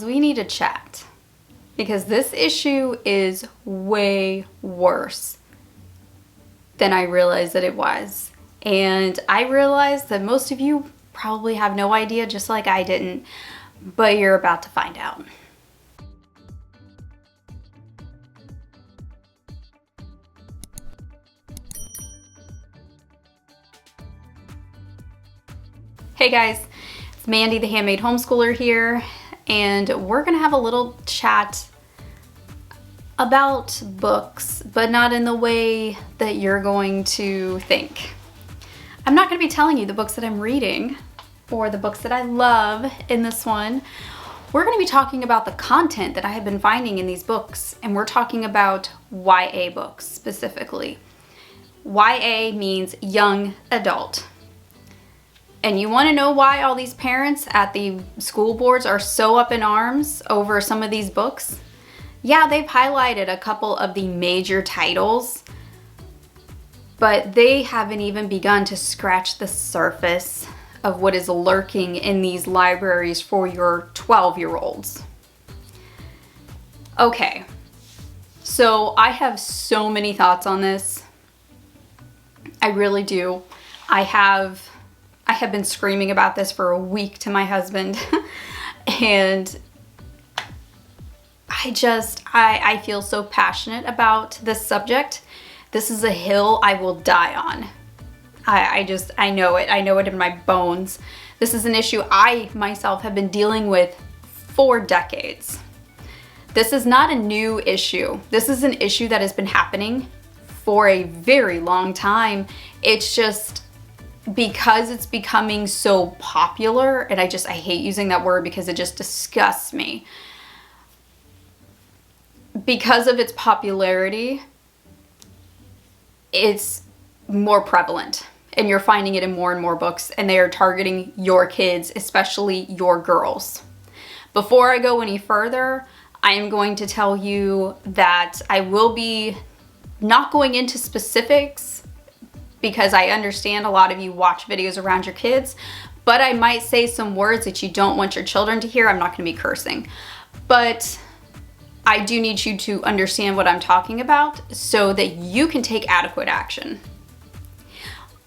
We need to chat because this issue is way worse than I realized that it was. And I realized that most of you probably have no idea, just like I didn't, but you're about to find out. Hey guys, it's Mandy, the Handmade Homeschooler here, and we're gonna have a little chat about books, but not in the way that you're going to think. I'm not gonna be telling you the books that I'm reading or the books that I love in this one. We're gonna be talking about the content that I have been finding in these books, and we're talking about YA books specifically. YA means young adult. And you want to know why all these parents at the school boards are so up in arms over some of these books? Yeah, they've highlighted a couple of the major titles, but they haven't even begun to scratch the surface of what is lurking in these libraries for your 12-year-olds. Okay, so I have so many thoughts on this. I really do. I have been screaming about this for a week to my husband and I feel so passionate about this subject. This is a hill I will die on. I know it in my bones. This is an issue I myself have been dealing with for decades. This is not a new issue. This is an issue that has been happening for a very long time. It's just because it's becoming so popular, and I hate using that word because it just disgusts me. Because of its popularity, it's more prevalent, and you're finding it in more and more books, and they are targeting your kids, especially your girls. Before I go any further, I am going to tell you that I will be not going into specifics because I understand a lot of you watch videos around your kids, but I might say some words that you don't want your children to hear. I'm not going to be cursing, but I do need you to understand what I'm talking about so that you can take adequate action.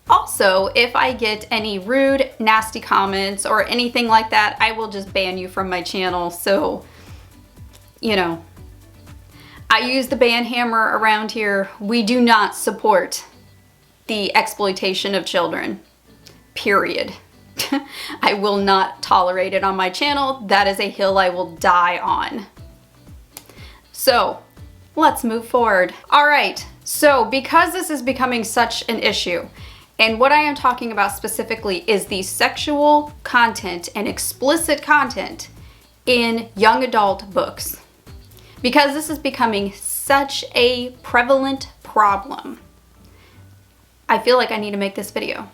Also, if I get any rude, nasty comments or anything like that, I will just ban you from my channel. So, you know, I use the ban hammer around here. We do not support the exploitation of children, period. I will not tolerate it on my channel. That is a hill I will die on. So let's move forward. All right, so because this is becoming such an issue, and what I am talking about specifically is the sexual content and explicit content in young adult books, because this is becoming such a prevalent problem, I feel like I need to make this video.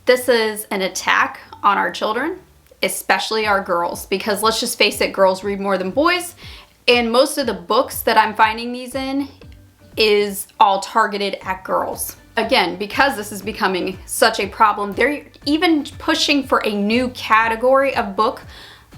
This is an attack on our children, especially our girls, because let's just face it, girls read more than boys, and most of the books that I'm finding these in is all targeted at girls. Again, because this is becoming such a problem, they're even pushing for a new category of book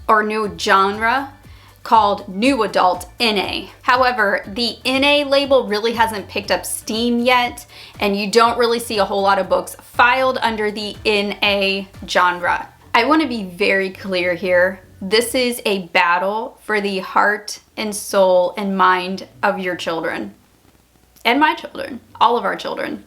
or new genre called New Adult NA. However, the NA label really hasn't picked up steam yet, and you don't really see a whole lot of books filed under the NA genre. I want to be very clear here. This is a battle for the heart and soul and mind of your children. And my children. All of our children.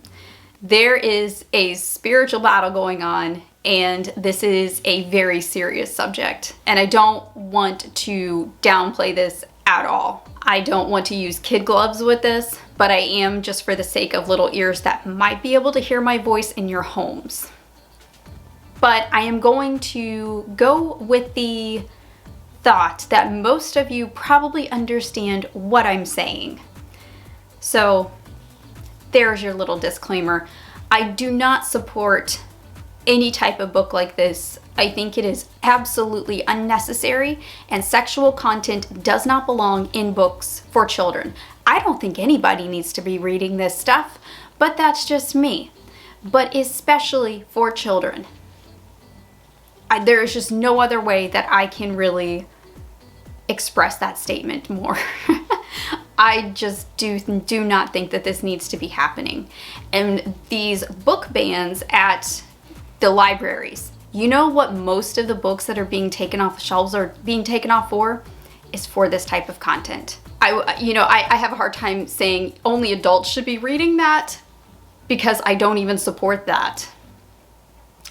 There is a spiritual battle going on, and this is a very serious subject. And I don't want to downplay this at all. I don't want to use kid gloves with this, but I am, just for the sake of little ears that might be able to hear my voice in your homes. But I am going to go with the thought that most of you probably understand what I'm saying. So there's your little disclaimer. I do not support any type of book like this. I think it is absolutely unnecessary, and sexual content does not belong in books for children. I don't think anybody needs to be reading this stuff, but that's just me. But especially for children. there is just no other way that I can really express that statement more. I just do not think that this needs to be happening. And these book bans at the libraries, you know what most of the books that are being taken off the shelves are being taken off for? Is for this type of content. I have a hard time saying only adults should be reading that because I don't even support that.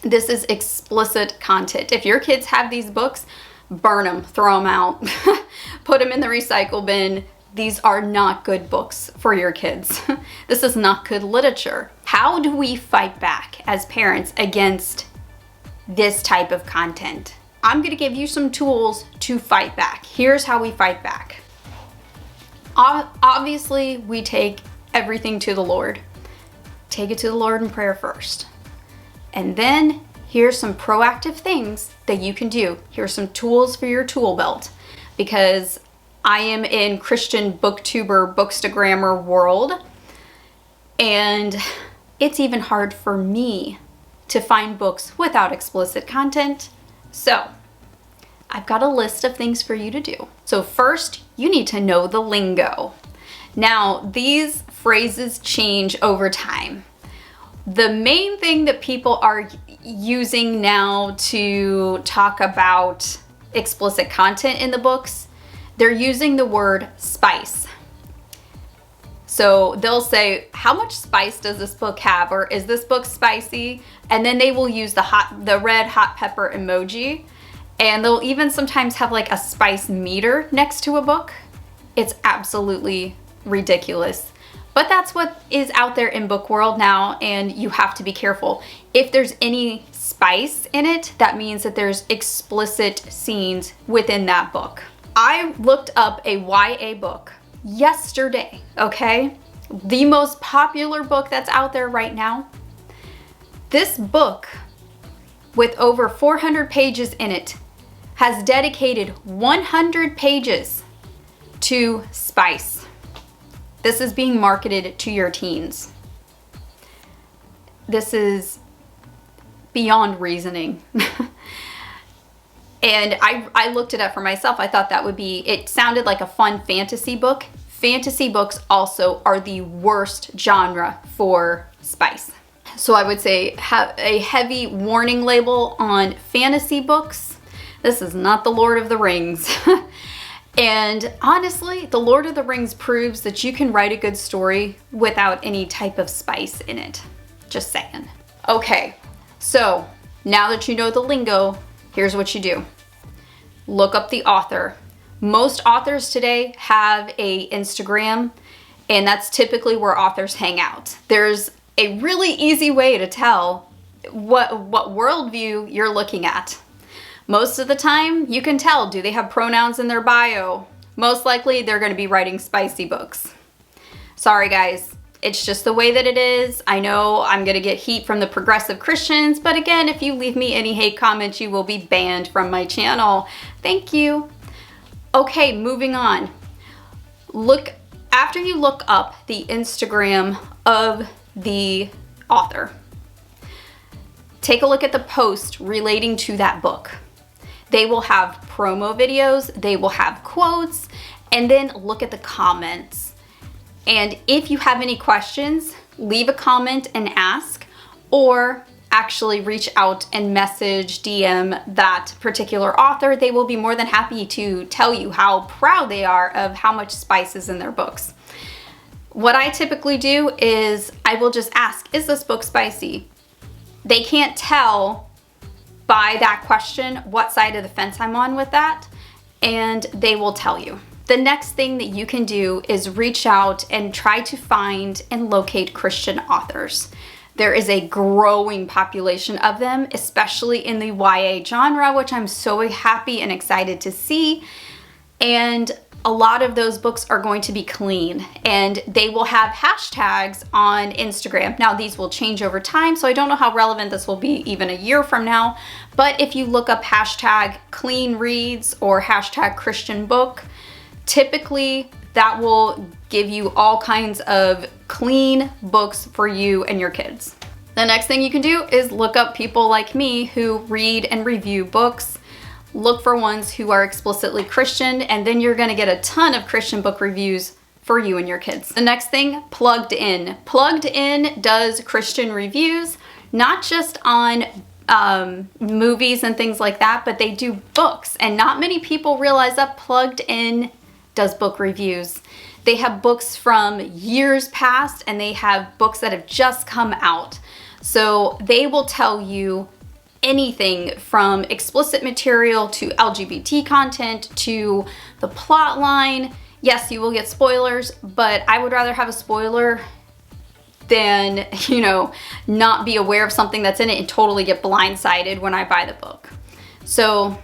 This is explicit content. If your kids have these books, burn them, throw them out, put them in the recycle bin. These are not good books for your kids. This is not good literature. How do we fight back as parents against this type of content? I'm gonna give you some tools to fight back. Here's how we fight back. Obviously, we take everything to the Lord. Take it to the Lord in prayer first. And then here's some proactive things that you can do. Here's some tools for your tool belt, because I am in Christian booktuber, bookstagrammer world, and it's even hard for me to find books without explicit content. So I've got a list of things for you to do. So first, you need to know the lingo. Now, these phrases change over time. The main thing that people are using now to talk about explicit content in the books, they're using the word spice. So they'll say, how much spice does this book have? Or is this book spicy? And then they will use the red hot pepper emoji. And they'll even sometimes have like a spice meter next to a book. It's absolutely ridiculous. But that's what is out there in book world now, and you have to be careful. If there's any spice in it, that means that there's explicit scenes within that book. I looked up a YA book yesterday, okay? The most popular book that's out there right now. This book, with over 400 pages in it, has dedicated 100 pages to spice. This is being marketed to your teens. This is beyond reasoning. And I looked it up for myself. I thought that would be, it sounded like a fun fantasy book. Fantasy books also are the worst genre for spice. So I would say have a heavy warning label on fantasy books. This is not the Lord of the Rings. And honestly, the Lord of the Rings proves that you can write a good story without any type of spice in it. Just saying. Okay, so now that you know the lingo, here's what you do. Look up the author. Most authors today have an Instagram, and that's typically where authors hang out. There's a really easy way to tell what worldview you're looking at. Most of the time, you can tell, do they have pronouns in their bio? Most likely, they're going to be writing spicy books. Sorry, guys. It's just the way that it is. I know I'm going to get heat from the progressive Christians, but again, if you leave me any hate comments, you will be banned from my channel. Thank you. Okay, moving on. After you look up the Instagram of the author, take a look at the post relating to that book. They will have promo videos, they will have quotes, and then look at the comments. And if you have any questions, leave a comment and ask, or actually reach out and message, DM that particular author. They will be more than happy to tell you how proud they are of how much spice is in their books. What I typically do is I will just ask, is this book spicy? They can't tell by that question what side of the fence I'm on with that, and they will tell you. The next thing that you can do is reach out and try to find and locate Christian authors. There is a growing population of them, especially in the YA genre, which I'm so happy and excited to see. And a lot of those books are going to be clean, and they will have hashtags on Instagram. Now, these will change over time, so I don't know how relevant this will be even a year from now. But if you look up hashtag clean reads or hashtag Christian book, typically that will give you all kinds of clean books for you and your kids. The next thing you can do is look up people like me who read and review books. Look for ones who are explicitly Christian, and then you're gonna get a ton of Christian book reviews for you and your kids. The next thing, Plugged In. Plugged In does Christian reviews, not just on movies and things like that, but they do books. And not many people realize that Plugged In does book reviews. They have books from years past, and they have books that have just come out. So they will tell you anything from explicit material to LGBT content to the plot line. Yes, you will get spoilers, but I would rather have a spoiler than, not be aware of something that's in it and totally get blindsided when I buy the book. So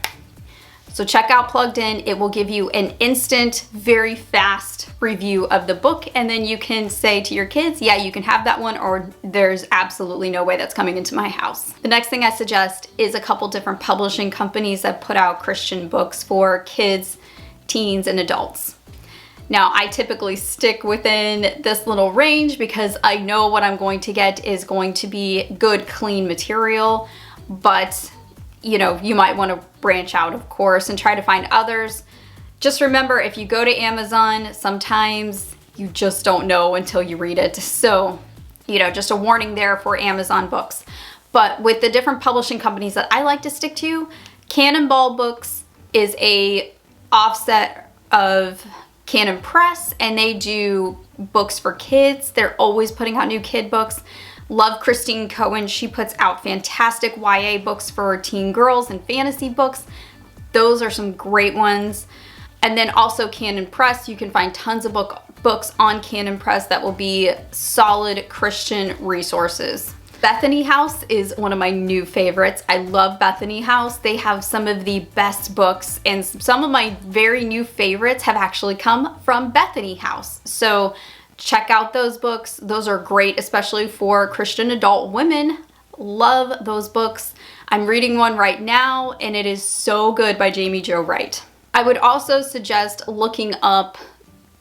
check out Plugged In. It will give you an instant, very fast review of the book, and then you can say to your kids, yeah, you can have that one, or there's absolutely no way that's coming into my house. The next thing I suggest is a couple different publishing companies that put out Christian books for kids, teens, and adults. Now, I typically stick within this little range because I know what I'm going to get is going to be good, clean material, but you might want to branch out, of course, and try to find others. Just remember, if you go to Amazon, sometimes you just don't know until you read it. So, just a warning there for Amazon books. But with the different publishing companies that I like to stick to, Cannonball Books is a offset of Canon Press, and they do books for kids. They're always putting out new kid books. Love Christine Cohen. She puts out fantastic YA books for teen girls and fantasy books. Those are some great ones. And then also Canon Press. You can find tons of books on Canon Press that will be solid Christian resources. Bethany House is one of my new favorites. I love Bethany House. They have some of the best books, and some of my very new favorites have actually come from Bethany House. So check out those books. Those are great, especially for Christian adult women. Love those books. I'm reading one right now, and it is so good, by Jamie Jo Wright. I would also suggest looking up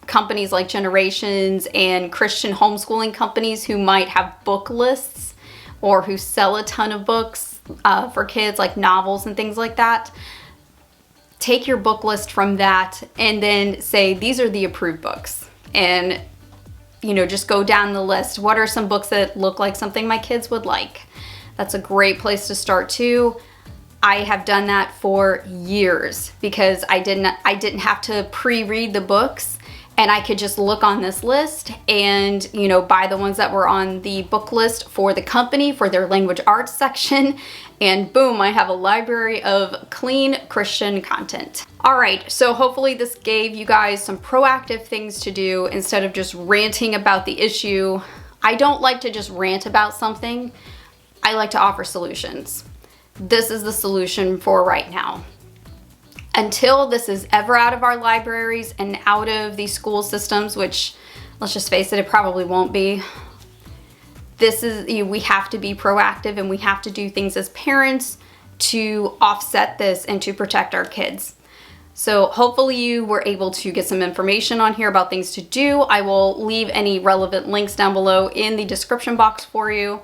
companies like Generations and Christian homeschooling companies who might have book lists or who sell a ton of books for kids, like novels and things like that. Take your book list from that and then say, these are the approved books. And just go down the list. What are some books that look like something my kids would like? That's a great place to start too. I have done that for years because I didn't have to pre-read the books, and I could just look on this list and, buy the ones that were on the book list for the company, for their language arts section, and boom, I have a library of clean Christian content. All right, so hopefully this gave you guys some proactive things to do instead of just ranting about the issue. I don't like to just rant about something. I like to offer solutions. This is the solution for right now. Until this is ever out of our libraries and out of these school systems, which, let's just face it, it probably won't be. We have to be proactive, and we have to do things as parents to offset this and to protect our kids. So hopefully you were able to get some information on here about things to do. I will leave any relevant links down below in the description box for you.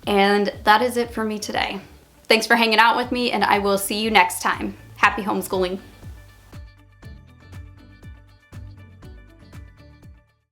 And that is it for me today. Thanks for hanging out with me, and I will see you next time. Happy homeschooling.